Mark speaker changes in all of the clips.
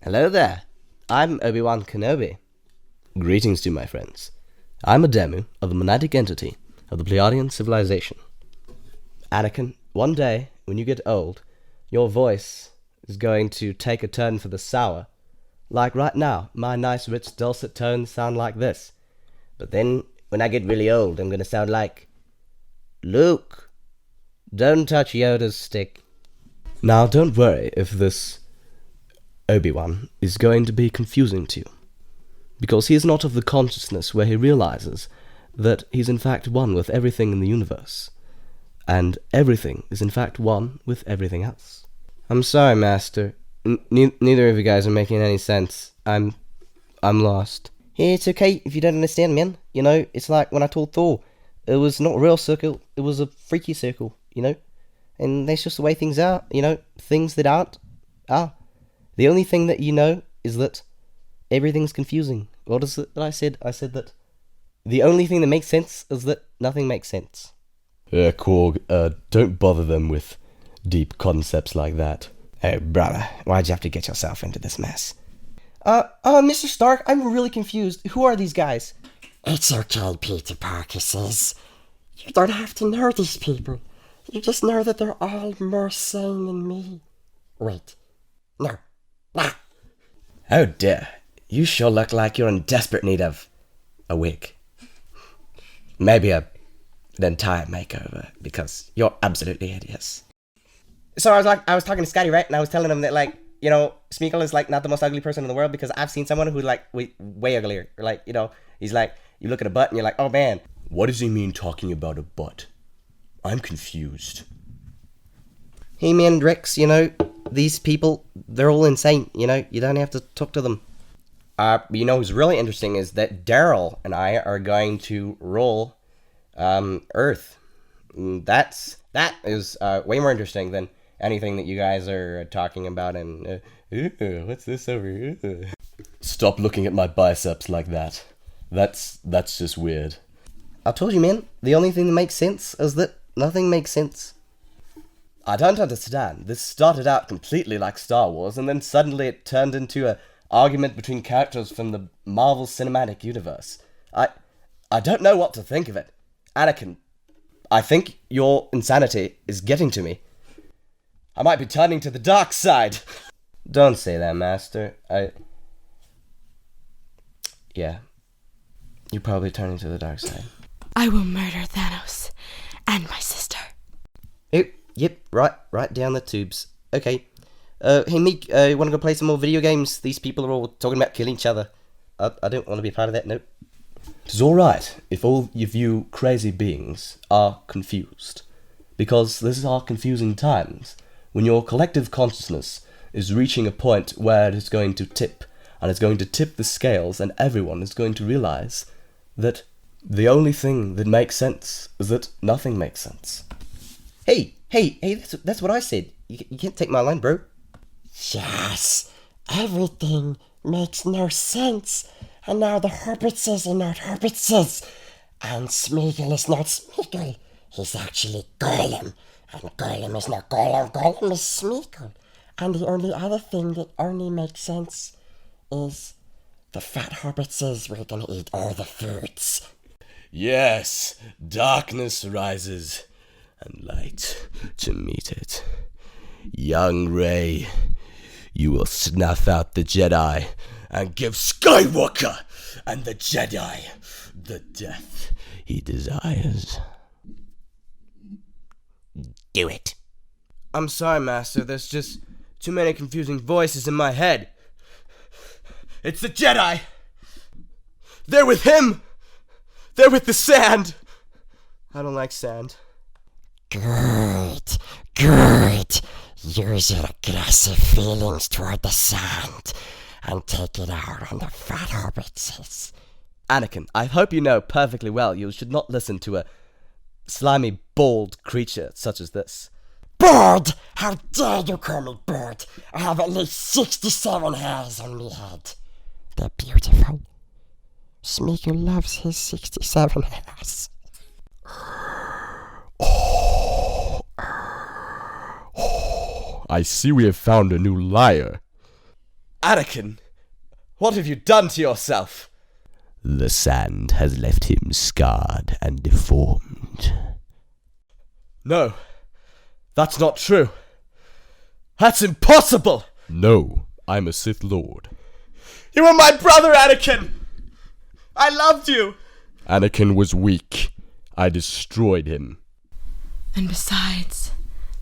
Speaker 1: Hello there. I'm Obi-Wan Kenobi. Greetings to my friends. I'm a demu of the monadic entity of the Pleiadian civilization. Anakin, one day, when you get old, your voice is going to take a turn for the sour. Like right now, my nice rich dulcet tones sound like this. But then, when I get really old, I'm going to sound like... Luke, don't touch Yoda's stick. Now, don't worry if this Obi-Wan is going to be confusing to you, because he is not of the consciousness where he realizes that he's in fact one with everything in the universe, and everything is in fact one with everything else. I'm sorry, Master. Neither of you guys are making any sense. I'm lost. Hey, it's okay if you don't understand, man. You know, it's like when I told Thor, it was not a real circle, it was a freaky circle, you know? And that's just the way things are, you know? Things that aren't, are. The only thing that you know is that everything's confusing. What is it that I said? I said that the only thing that makes sense is that nothing makes sense.
Speaker 2: Korg, don't bother them with deep concepts like that.
Speaker 1: Oh, brother, why'd you have to get yourself into this mess?
Speaker 3: Mr. Stark, I'm really confused. Who are these guys?
Speaker 4: It's okay, Peter Parker says. You don't have to know these people. You just know that they're all more sane than me. Wait. No. Ah.
Speaker 1: Oh dear, you sure look like you're in desperate need of a wig. Maybe an entire makeover, because you're absolutely hideous.
Speaker 3: So I was talking to Skye, right? And I was telling him that, like, you know, Smeagol is, like, not the most ugly person in the world, because I've seen someone who's, like, way uglier. Or, like, you know, he's like, you look at a butt and you're like, oh man.
Speaker 2: What does he mean talking about a butt? I'm confused.
Speaker 3: Hey man, Rex, you know, these people, they're all insane, you know? You don't have to talk to them.
Speaker 1: You know what's really interesting is that Daryl and I are going to rule Earth. That is way more interesting than anything that you guys are talking about. And what's this over here?
Speaker 2: Stop looking at my biceps like that. That's just weird.
Speaker 3: I told you, man, the only thing that makes sense is that nothing makes sense.
Speaker 1: I don't understand. This started out completely like Star Wars, and then suddenly it turned into an argument between characters from the Marvel Cinematic Universe. I don't know what to think of it. Anakin, I think your insanity is getting to me. I might be turning to the dark side. Don't say that, Master. Yeah. You're probably turning to the dark side.
Speaker 5: I will murder Thanos and my sister.
Speaker 3: Yep, right down the tubes. Okay. Hey Meek, you wanna go play some more video games? These people are all talking about killing each other. I don't want to be a part of that, nope.
Speaker 2: It's alright if all of you crazy beings are confused, because this is our confusing times, when your collective consciousness is reaching a point where it is going to tip, and it's going to tip the scales, and everyone is going to realize that the only thing that makes sense is that nothing makes sense.
Speaker 3: Hey, that's what I said. You can't take my line, bro.
Speaker 4: Yes, everything makes no sense. And now the Herbertses are not Herbertses. And Smeagol is not Smeagol. He's actually Gollum. And Gollum is not Gollum. Gollum is Smeagol. And the only other thing that only makes sense is the fat Herbertses were gonna eat all the foods.
Speaker 2: Yes, darkness rises, and light to meet it. Young Rey, you will snuff out the Jedi and give Skywalker and the Jedi the death he desires.
Speaker 4: Do it.
Speaker 1: I'm sorry, Master. There's just too many confusing voices in my head. It's the Jedi! They're with him! They're with the sand! I don't like sand.
Speaker 4: Good. Use your aggressive feelings toward the sand and take it out on the fat Herbertses.
Speaker 1: Anakin, I hope you know perfectly well you should not listen to a slimy, bald creature such as this.
Speaker 4: Bird! How dare you call me bird? I have at least 67 hairs on me head. They're beautiful. Smeagol loves his 67 hairs.
Speaker 2: I see we have found a new liar. Anakin, what have you done to yourself?
Speaker 1: The sand has left him scarred and deformed.
Speaker 2: No, that's not true. That's impossible!
Speaker 1: No, I'm a Sith Lord.
Speaker 2: You were my brother, Anakin! I loved you!
Speaker 1: Anakin was weak. I destroyed him.
Speaker 5: And besides,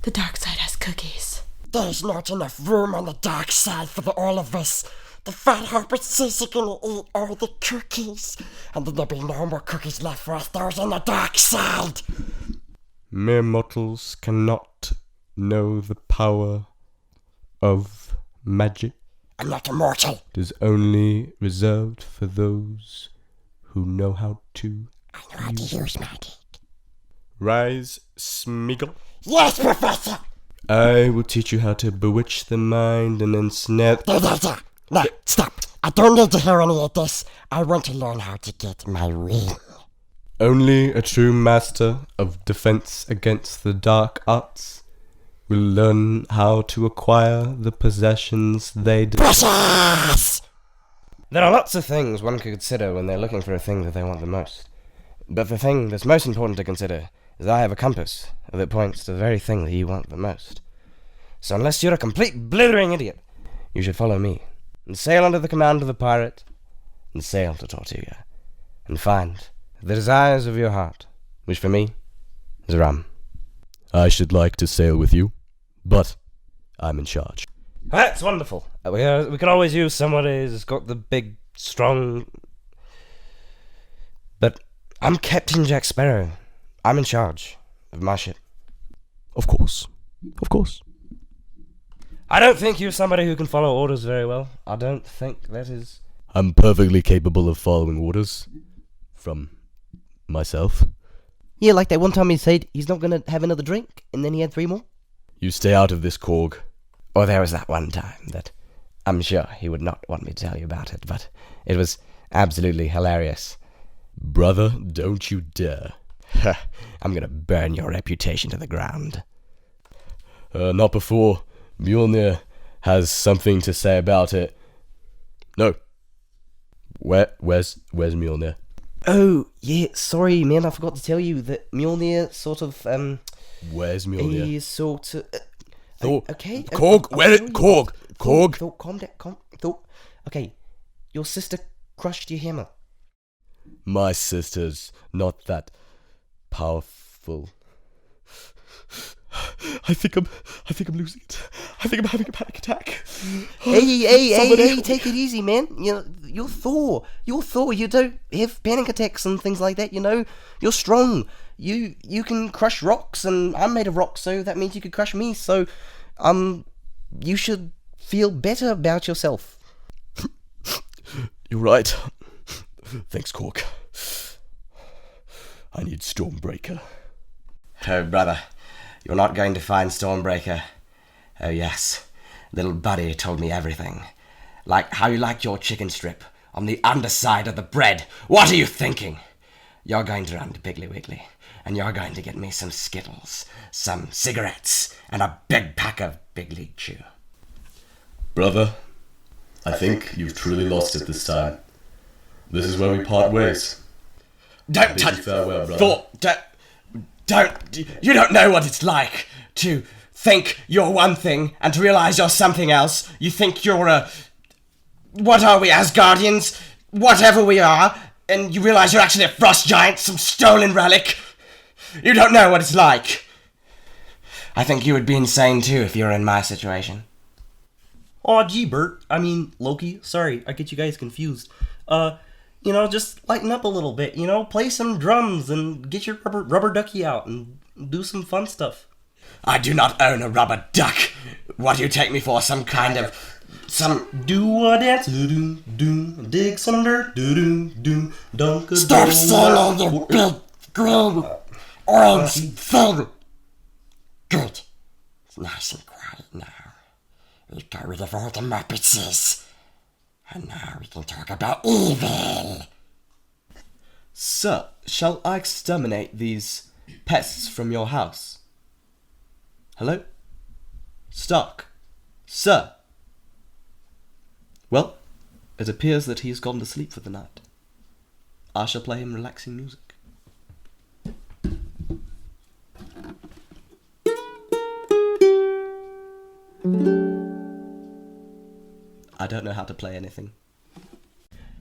Speaker 5: the dark side has cookies.
Speaker 4: There's not enough room on the dark side for all of us. The fat hobbitses are gonna eat all the cookies, and then there'll be no more cookies left for us those on the dark side.
Speaker 1: Mere mortals cannot know the power of magic.
Speaker 4: I'm not immortal.
Speaker 1: It is only reserved for those who know how to.
Speaker 4: I know how to use magic.
Speaker 1: Rise, Smeagol.
Speaker 4: Yes, Professor!
Speaker 1: I will teach you how to bewitch the mind and ensnare.
Speaker 4: No, stop. I don't need to hear any of this. I want to learn how to get my ring.
Speaker 1: Only a true master of defense against the dark arts will learn how to acquire the possessions they
Speaker 4: Precious!
Speaker 3: There are lots of things one could consider when they're looking for a thing that they want the most. But the thing that's most important to consider is that I have a compass that points to the very thing that you want the most. So unless you're a complete blithering idiot, you should follow me, and sail under the command of the pirate, and sail to Tortuga, and find the desires of your heart, which for me is rum.
Speaker 1: I should like to sail with you, but I'm in charge.
Speaker 3: That's wonderful. We could always use somebody who's got the big, strong... But I'm Captain Jack Sparrow. I'm in charge of my ship.
Speaker 1: Of course. Of course.
Speaker 3: I don't think you're somebody who can follow orders very well. I don't think that is...
Speaker 1: I'm perfectly capable of following orders. From myself.
Speaker 3: Yeah, like that one time he said he's not going to have another drink, and then he had 3 more.
Speaker 1: You stay out of this, Korg.
Speaker 3: Or there was that one time that I'm sure he would not want me to tell you about it, but it was absolutely hilarious.
Speaker 1: Brother, don't you dare.
Speaker 3: I'm going to burn your reputation to the ground.
Speaker 1: Not before Mjolnir has something to say about it. No. Where's Mjolnir?
Speaker 3: Oh, yeah, sorry, man, I forgot to tell you that Mjolnir sort of,
Speaker 1: Where's Mjolnir?
Speaker 3: He's sort of... okay.
Speaker 1: Korg, Korg, Korg.
Speaker 3: Thor, calm down, Thor. Okay, your sister crushed your hammer.
Speaker 1: My sister's not that powerful. I think I'm losing it. I think I'm having a panic attack.
Speaker 3: Hey, take it easy, man. You're Thor. You don't have panic attacks and things like that, You're strong. You can crush rocks, and I'm made of rocks, so that means you could crush me, so, you should feel better about yourself.
Speaker 1: You're right. Thanks, Korg. I need Stormbreaker.
Speaker 3: Oh, brother, you're not going to find Stormbreaker. Oh, yes. Little buddy told me everything. Like how you like your chicken strip on the underside of the bread. What are you thinking? You're going to run to Piggly Wiggly, and you're going to get me some Skittles, some cigarettes, and a big pack of Big League Chew.
Speaker 1: Brother, I think you've truly lost it this time. This is where we part ways.
Speaker 3: Don't touch
Speaker 1: farewell, brother.
Speaker 3: Thor, don't. You don't know what it's like to think you're one thing and to realize you're something else. You think you're a... What are we, Asgardians? Whatever we are. And you realize you're actually a frost giant, some stolen relic. You don't know what it's like. I think you would be insane too if you were in my situation.
Speaker 2: Aw, gee, Bert. I mean, Loki. Sorry, I get you guys confused. Just lighten up a little bit, play some drums and get your rubber ducky out and do some fun stuff.
Speaker 3: I do not own a rubber duck. What do you take me for? Some kind of...
Speaker 2: Do a dance, do, dig some dirt, do, dunk a
Speaker 4: Stop singing, you big green orange thing! Good. It's nice and quiet now. We've got rid of all the Muppetses. And now we can talk about evil.
Speaker 2: Sir, shall I exterminate these pests from your house? Hello? Stark? Sir? Well, it appears that he has gone to sleep for the night. I shall play him relaxing music. I don't know how to play anything.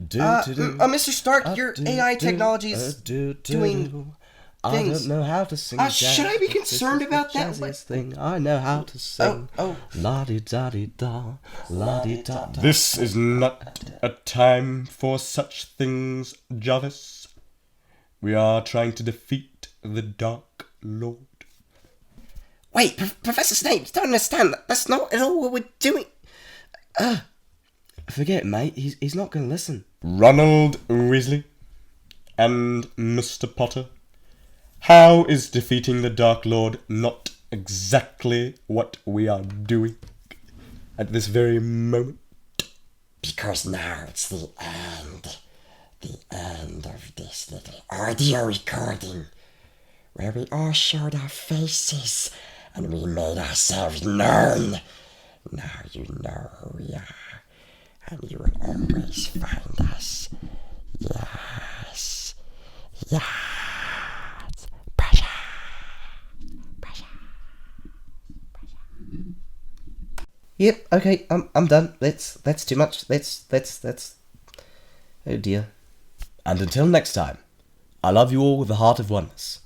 Speaker 3: Mr. Stark, your AI technology is doing
Speaker 2: I
Speaker 3: things.
Speaker 2: don't know how to sing.
Speaker 3: Should I be
Speaker 2: jazz,
Speaker 3: concerned
Speaker 2: this is the
Speaker 3: about that?
Speaker 2: jazziest thing I know how to sing.
Speaker 3: Oh.
Speaker 2: La-di-da-di-da, la-di-da-da.
Speaker 6: This is not a time for such things, Jarvis. We are trying to defeat the Dark Lord.
Speaker 3: Wait, Professor Snape, you don't understand. That's not at all what we're doing.
Speaker 2: Forget it, mate. He's not going to listen.
Speaker 6: Ronald Weasley and Mr. Potter, how is defeating the Dark Lord not exactly what we are doing at this very moment?
Speaker 4: Because now it's the end of this little audio recording, where we all showed our faces and we made ourselves known. Now you know who we are, and you will always find us. Yes. Pressure.
Speaker 1: Yep, okay, I'm done. That's too much. That's oh dear.
Speaker 2: And until next time, I love you all with the heart of oneness.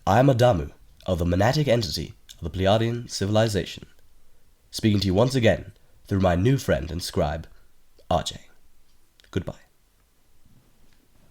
Speaker 2: I am Adamu, of the monatic entity of the Pleiadian civilization, speaking to you once again through my new friend and scribe, RJ. Goodbye.